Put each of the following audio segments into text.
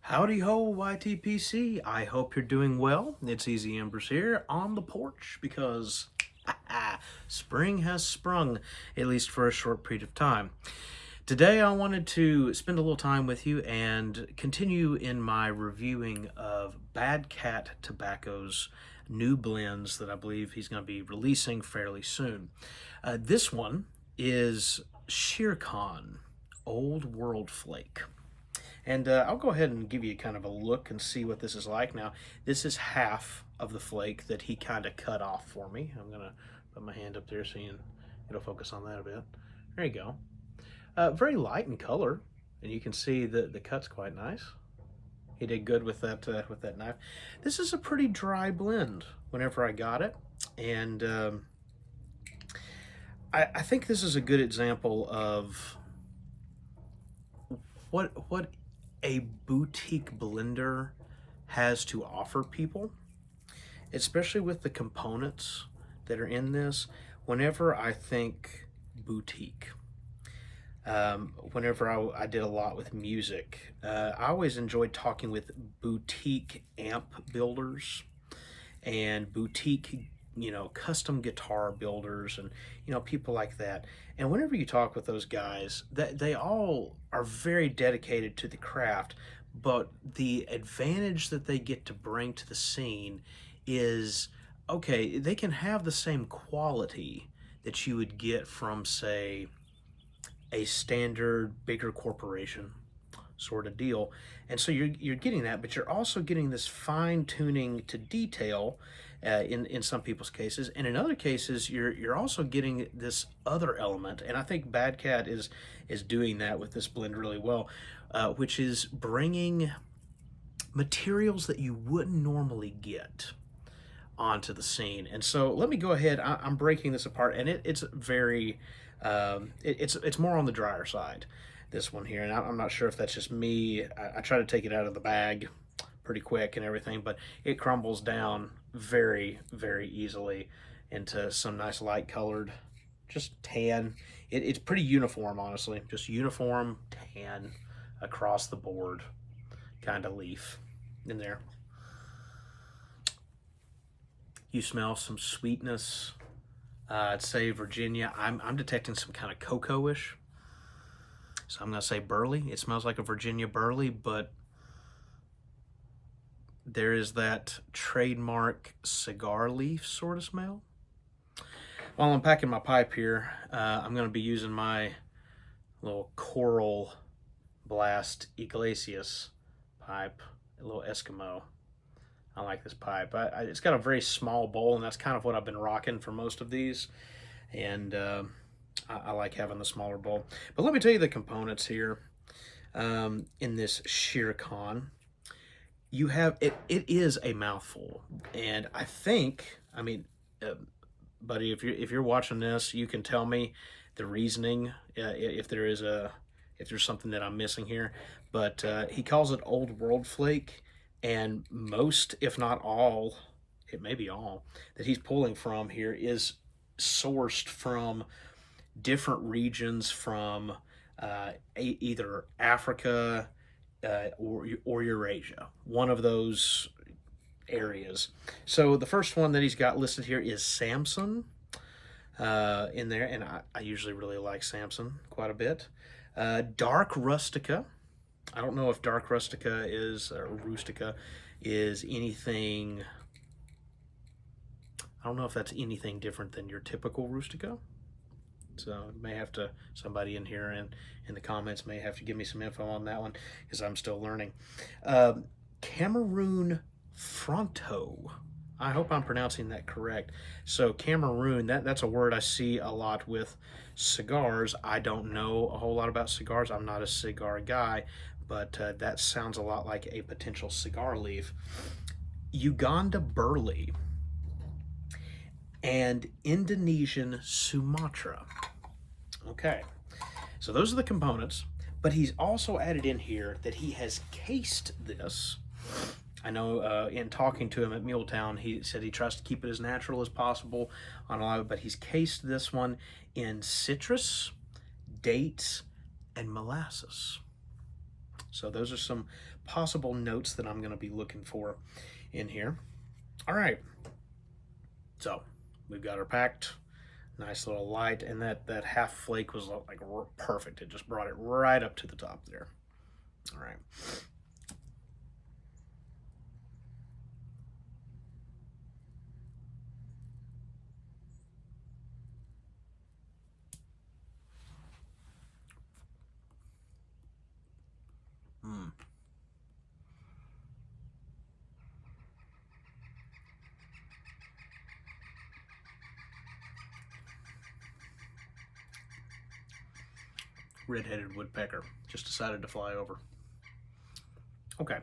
Howdy ho, YTPC. I hope you're doing well. It's Easy Embers here on the porch because spring has sprung, at least for a short period of time. Today I wanted to spend a little time with you and continue in my reviewing of Bad Cat Tobacco's new blends that I believe he's going to be releasing fairly soon. This one is Shere Kahn, Old World Flake. And I'll go ahead and give you kind of a look and see what this is like. Now, this is half of the flake that he kind of cut off for me. I'm going to put my hand up there so it'll focus on that a bit. There you go. Very light in color, and you can see the cut's quite nice. He did good with that knife. This is a pretty dry blend whenever I got it, and I think this is a good example of what a boutique blender has to offer people, especially with the components that are in this. Whenever I think boutique, whenever I did a lot with music, I always enjoyed talking with boutique amp builders and boutique, custom guitar builders and, people like that. And whenever you talk with those guys, that they all are very dedicated to the craft, but the advantage that they get to bring to the scene is, okay, they can have the same quality that you would get from, say, a standard bigger corporation sort of deal. And so you're getting that, but you're also getting this fine tuning to detail in some people's cases, and in other cases you're also getting this other element. And I think Bad Cat is doing that with this blend really well, which is bringing materials that you wouldn't normally get onto the scene. And so let me go ahead. I'm breaking this apart, and it's very it's more on the drier side, this one here, and I'm not sure if that's just me. I try to take it out of the bag pretty quick and everything, but it crumbles down very, very easily into some nice light colored, just tan. It's pretty uniform, honestly, just uniform tan across the board kind of leaf in there. You smell some sweetness. I'd say Virginia. I'm detecting some kind of cocoa-ish. So I'm going to say burley. It smells like a Virginia burley, but there is that trademark cigar leaf sort of smell. While I'm packing my pipe here, I'm going to be using my little Coral Blast Iglesias pipe, a little Eskimo. I like this pipe. It's got a very small bowl, and that's kind of what I've been rocking for most of these. And I like having the smaller bowl. But let me tell you the components here in this Shere Kahn. You have it is a mouthful, and I think, buddy, if you're watching this, you can tell me the reasoning if there's something that I'm missing here. But he calls it Old World Flake, and most, if not all, it may be all, that he's pulling from here is sourced from different regions from either Africa or Eurasia, one of those areas. So the first one that he's got listed here is Samson in there, and I usually really like Samson quite a bit. Dark Rustica. I don't know if Dark Rustica or Rustica is anything. I don't know if that's anything different than your typical Rustica. So may have to, somebody in here and in the comments may have to give me some info on that one because I'm still learning. Cameroon Fronto. I hope I'm pronouncing that correct. So Cameroon, that's a word I see a lot with cigars. I don't know a whole lot about cigars. I'm not a cigar guy, but that sounds a lot like a potential cigar leaf. Uganda Burley and Indonesian Sumatra. Okay, so those are the components, but he's also added in here that he has cased this. I know in talking to him at Muletown, he said he tries to keep it as natural as possible on a lot of it, but he's cased this one in citrus, dates, and molasses. So those are some possible notes that I'm going to be looking for in here. All right. So we've got her packed. Nice little light, and that half flake was like perfect. It just brought it right up to the top there. All right. Mm. Red-headed woodpecker just decided to fly over. Okay.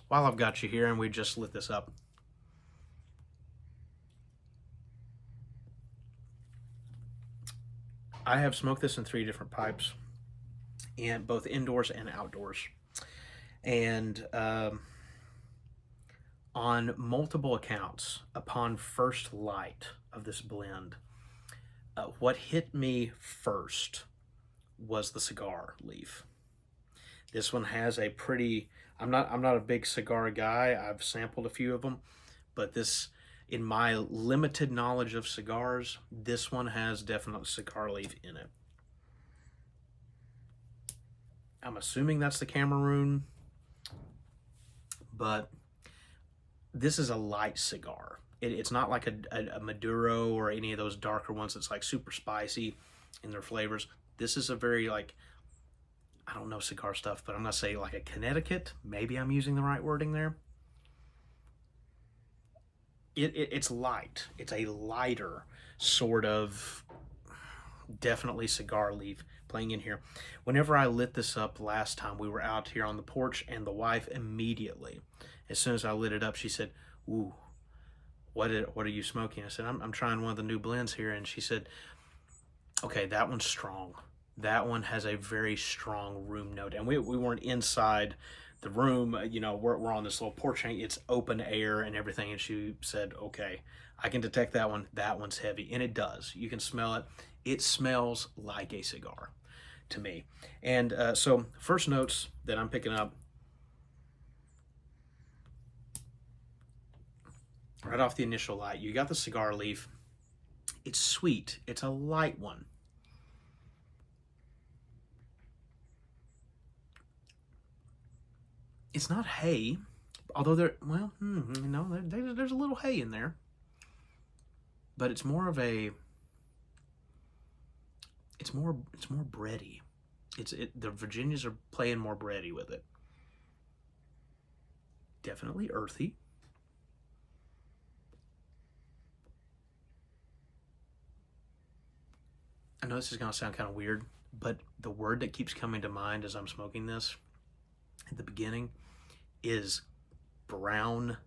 While I've got you here and we just lit this up, I have smoked this in 3 different pipes, and both indoors and outdoors. And on multiple accounts, upon first light of this blend, what hit me first was the cigar leaf. This one has a pretty. I'm not a big cigar guy. I've sampled a few of them, but this, in my limited knowledge of cigars, this one has definite cigar leaf in it. I'm assuming that's the Cameroon, but this is a light cigar. It's not like a Maduro or any of those darker ones that's like super spicy in their flavors. This is a very like, I don't know cigar stuff, but I'm going to say like a Connecticut. Maybe I'm using the right wording there. It's light. It's a lighter sort of, definitely cigar leaf playing in here. Whenever I lit this up last time, we were out here on the porch, and the wife immediately, as soon as I lit it up, she said, "Ooh, what are you smoking?" I said, I'm trying one of the new blends here. And she said, okay, that one's strong. That one has a very strong room note. And we weren't inside the room, you know, we're on this little porch, it's open air and everything. And she said, okay, I can detect that one. That one's heavy. And it does. You can smell it. It smells like a cigar to me. And so first notes that I'm picking up, right off the initial light, you got the cigar leaf. It's sweet. It's a light one. It's not hay, although there's a little hay in there, but it's more of a. It's more bready. The Virginias are playing more bready with it. Definitely earthy. I know this is going to sound kind of weird, but the word that keeps coming to mind as I'm smoking this at the beginning is brown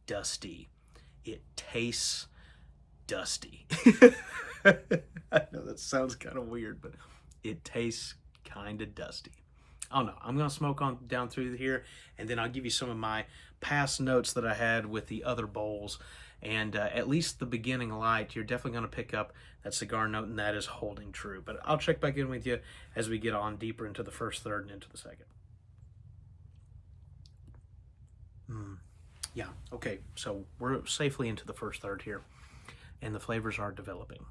dusty. It tastes dusty. I know that sounds kind of weird, but it tastes kind of dusty. Oh no, I'm going to smoke on down through here, and then I'll give you some of my past notes that I had with the other bowls. And at least the beginning light, you're definitely going to pick up that cigar note, and that is holding true. But I'll check back in with you as we get on deeper into the first third and into the second. Yeah, okay, so we're safely into the first third here, and the flavors are developing.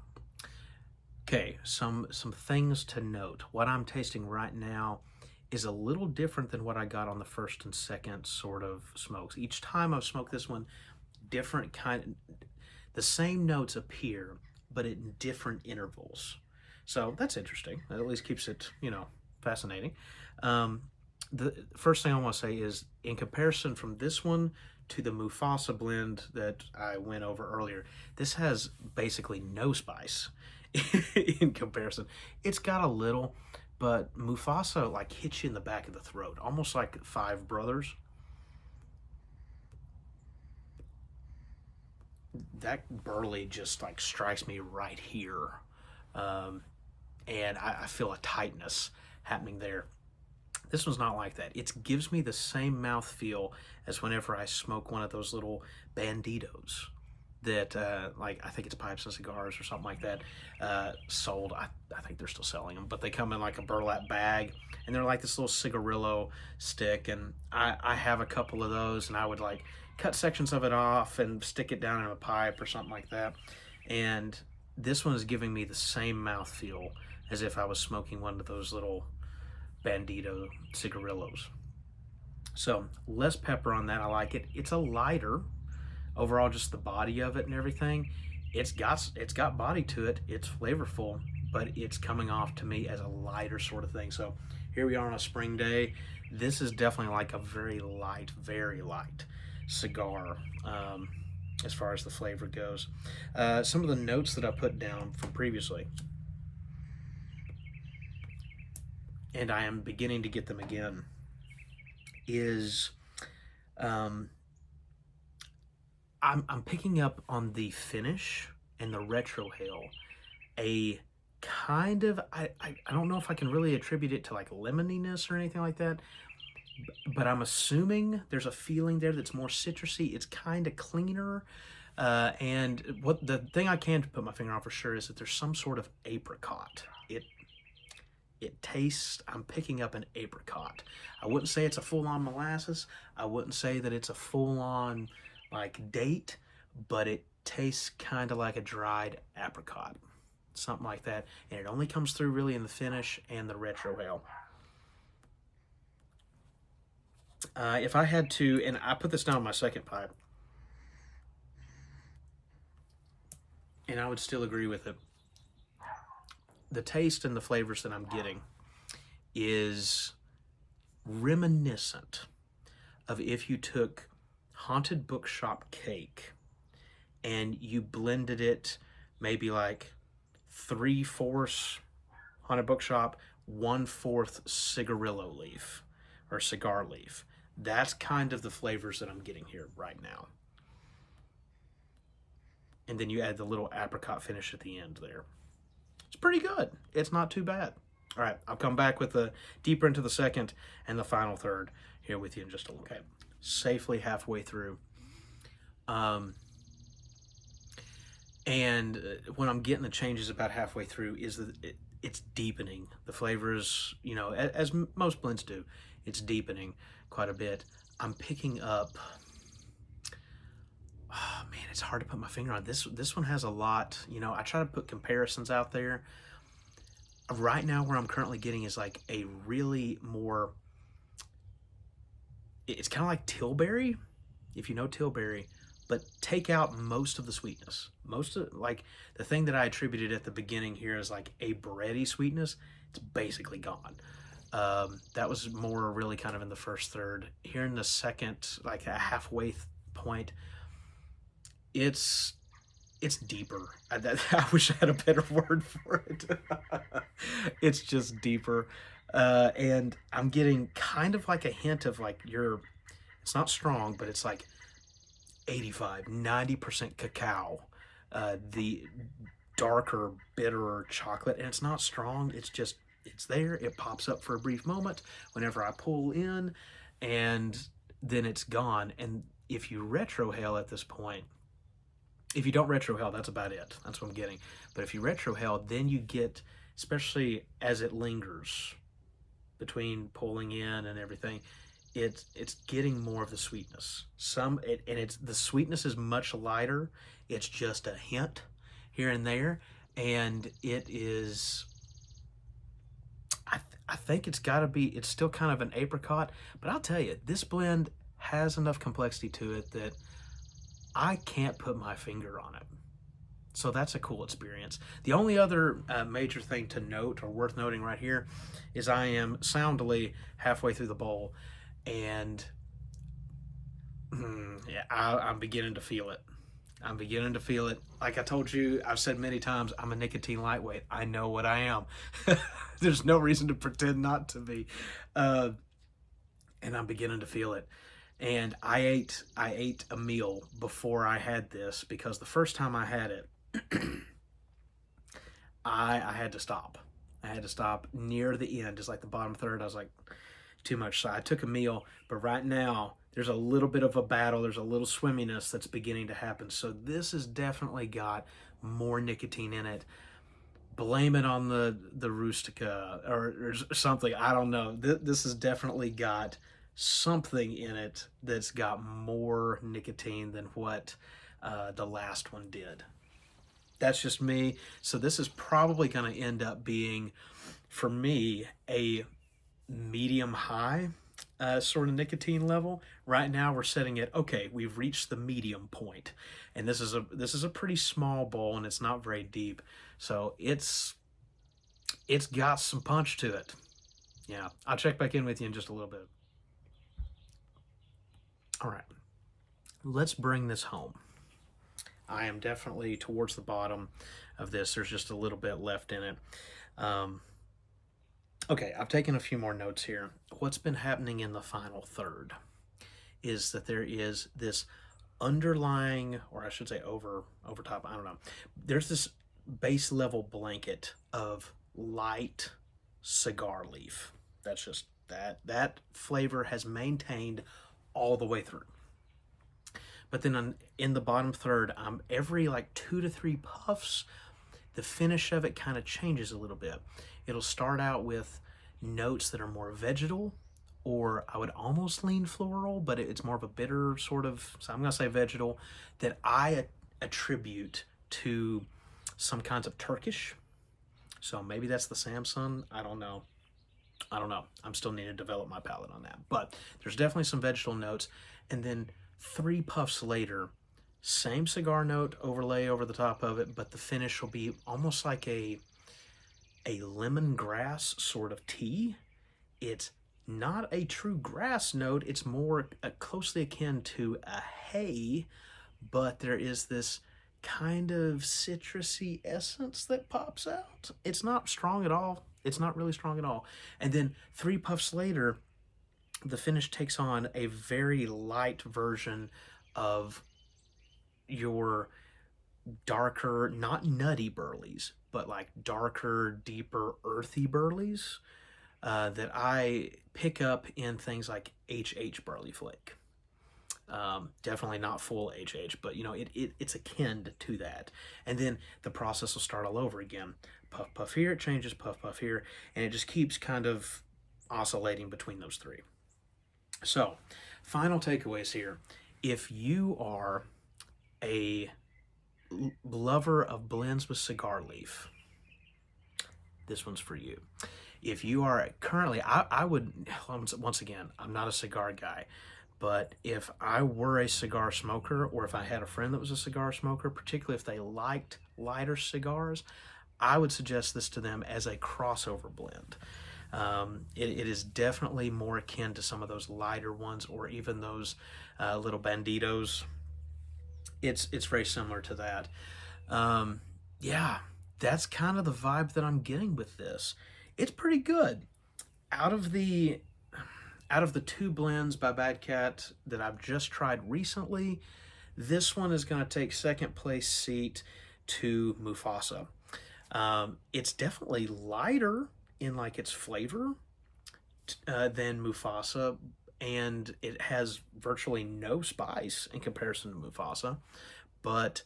Okay, some things to note. What I'm tasting right now is a little different than what I got on the first and second sort of smokes. Each time I've smoked this one, different kind, the same notes appear, but in different intervals. So that's interesting. That at least keeps it, fascinating. The first thing I want to say is, in comparison from this one to the Mufasa blend that I went over earlier, this has basically no spice in comparison. It's got a little, but Mufasa like hits you in the back of the throat, almost like Five Brothers. That burley just like strikes me right here, and I feel a tightness happening there. This one's not like that. It gives me the same mouth feel as whenever I smoke one of those little banditos. that like I think it's Pipes and Cigars or something like that, sold. I think they're still selling them, but they come in like a burlap bag, and they're like this little cigarillo stick. And I have a couple of those, and I would like cut sections of it off and stick it down in a pipe or something like that. And this one is giving me the same mouthfeel as if I was smoking one of those little Bandito cigarillos. So less pepper on that. I like it. It's a lighter overall, just the body of it and everything. It's got body to it. It's flavorful, but it's coming off to me as a lighter sort of thing. So here we are on a spring day. This is definitely like a very light cigar, as far as the flavor goes. Some of the notes that I put down from previously, and I am beginning to get them again, is I'm picking up on the finish and the retrohale a kind of, I don't know if I can really attribute it to like lemoniness or anything like that, but I'm assuming there's a feeling there that's more citrusy. It's kind of cleaner. And what the thing I can put my finger on for sure is that there's some sort of apricot. It tastes, I'm picking up an apricot. I wouldn't say it's a full-on molasses. I wouldn't say that it's a full-on like date, but it tastes kind of like a dried apricot, something like that. And it only comes through really in the finish and the retrohale. If I had to, and I put this down on my second pipe, and I would still agree with it, the taste and the flavors that I'm getting is reminiscent of if you took Haunted Bookshop cake and you blended it maybe like 3/4 Haunted Bookshop, 1/4 cigarillo leaf or cigar leaf. That's kind of the flavors that I'm getting here right now. And then you add the little apricot finish at the end there. It's pretty good. It's not too bad. All right, I'll come back with the deeper into the second and the final third here with you in just a little. Okay, safely halfway through. And when I'm getting the changes about halfway through is that it's deepening. The flavors, you know, as most blends do, it's deepening quite a bit. I'm picking up, oh man, it's hard to put my finger on. This one has a lot, you know, I try to put comparisons out there. Right now where I'm currently getting is like a really more, it's kind of like Tilbury, if you know Tilbury, but take out most of the sweetness. Most of, like, the thing that I attributed at the beginning here is like a bready sweetness, it's basically gone. That was more really kind of in the first third. Here in the second, like a halfway point, it's deeper. I wish I had a better word for it. It's just deeper. And I'm getting kind of like a hint of like it's not strong, but it's like 85-90% cacao, the darker, bitterer chocolate, and it's not strong. It's there. It pops up for a brief moment whenever I pull in, and then it's gone. And if you retrohale at this point, if you don't retrohale, that's about it. That's what I'm getting. But if you retrohale, then you get, especially as it lingers between pulling in and everything, it's getting more of the sweetness. The sweetness is much lighter. It's just a hint here and there, and it is. I think it's got to be. It's still kind of an apricot, but I'll tell you, this blend has enough complexity to it that I can't put my finger on it. So that's a cool experience. The only other major thing to note or worth noting right here is I am soundly halfway through the bowl, and yeah, I'm beginning to feel it. I'm beginning to feel it. Like I told you, I've said many times, I'm a nicotine lightweight. I know what I am. There's no reason to pretend not to be. And I'm beginning to feel it. And I ate a meal before I had this, because the first time I had it, I had to stop. I had to stop near the end, just like the bottom third. I was like, too much. So I took a meal, but right now there's a little bit of a battle. There's a little swimminess that's beginning to happen. So this has definitely got more nicotine in it. Blame it on the Rustica or something. I don't know. This has definitely got something in it that's got more nicotine than what the last one did. That's just me. So this is probably going to end up being, for me, a medium high sort of nicotine level. Right now we're setting it, okay, we've reached the medium point, and this is a pretty small bowl, and it's not very deep, so it's got some punch to it. Yeah, I'll check back in with you in just a little bit. All right, let's bring this home. I am definitely towards the bottom of this. There's just a little bit left in it. Okay, I've taken a few more notes here. What's been happening in the final third is that there is this underlying, or I should say over top, I don't know. There's this base level blanket of light cigar leaf. That's just that flavor has maintained all the way through. But then in the bottom third, every like 2 to 3 puffs, the finish of it kind of changes a little bit. It'll start out with notes that are more vegetal, or I would almost lean floral, but it's more of a bitter sort of, so I'm going to say vegetal, that I attribute to some kinds of Turkish. So maybe that's the Samsung. I don't know. I'm still needing to develop my palate on that. But there's definitely some vegetal notes. And then 3 puffs later, same cigar note overlay over the top of it, but the finish will be almost like a lemongrass sort of tea. It's not a true grass note. It's more closely akin to a hay, but there is this kind of citrusy essence that pops out. It's not strong at all. It's not really strong at all. And then 3 puffs later, the finish takes on a very light version of your darker, not nutty burleys, but like darker, deeper, earthy burleys that I pick up in things like HH Barley Flake. Definitely not full HH, but you know, it's akin to that. And then the process will start all over again. Puff, puff here, it changes, puff, puff here, and it just keeps kind of oscillating between those 3. So, final takeaways here. If you are a lover of blends with cigar leaf, this one's for you. If you are currently, I would, once again, I'm not a cigar guy, but if I were a cigar smoker, or if I had a friend that was a cigar smoker, particularly if they liked lighter cigars, I would suggest this to them as a crossover blend. It is definitely more akin to some of those lighter ones, or even those little banditos. It's very similar to that. Yeah, that's kind of the vibe that I'm getting with this. It's pretty good. Out of the 2 blends by Bad Cat that I've just tried recently, this one is going to take second place seat to Mufasa. It's definitely lighter in like its flavor than Mufasa, and it has virtually no spice in comparison to Mufasa, but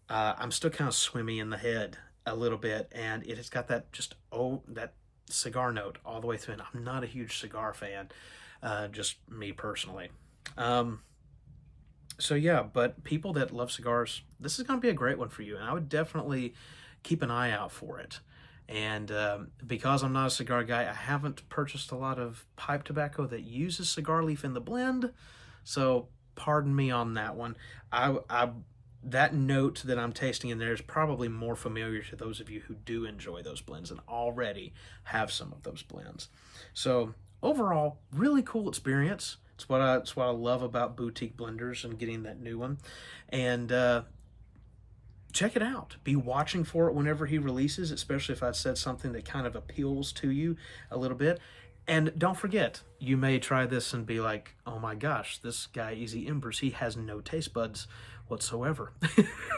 I'm still kind of swimmy in the head a little bit, and it has got that that cigar note all the way through, and I'm not a huge cigar fan, just me personally. So yeah, but people that love cigars, this is going to be a great one for you, and I would definitely keep an eye out for it. And because I'm not a cigar guy, I haven't purchased a lot of pipe tobacco that uses cigar leaf in the blend, so pardon me on that one. That note that I'm tasting in there is probably more familiar to those of you who do enjoy those blends and already have some of those blends. So overall, really cool experience. It's what I love about boutique blenders and getting that new one. And check it out. Be watching for it whenever he releases, especially if I said something that kind of appeals to you a little bit. And don't forget, you may try this and be like, oh my gosh, this guy, Easy Embers, he has no taste buds whatsoever.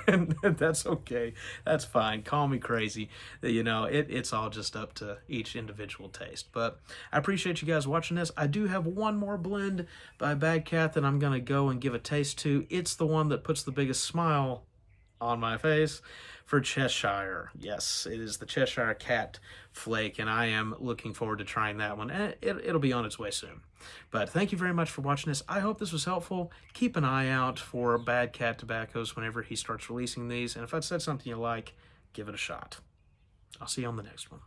And that's okay. That's fine. Call me crazy. It's all just up to each individual taste. But I appreciate you guys watching this. I do have one more blend by Bad Cat that I'm going to go and give a taste to. It's the one that puts the biggest smile on my face for Cheshire. Yes, it is the Cheshire Cat Flake, and I am looking forward to trying that one. And it'll be on its way soon. But thank you very much for watching this. I hope this was helpful. Keep an eye out for Bad Cat Tobaccos whenever he starts releasing these. And if I said something you like, give it a shot. I'll see you on the next one.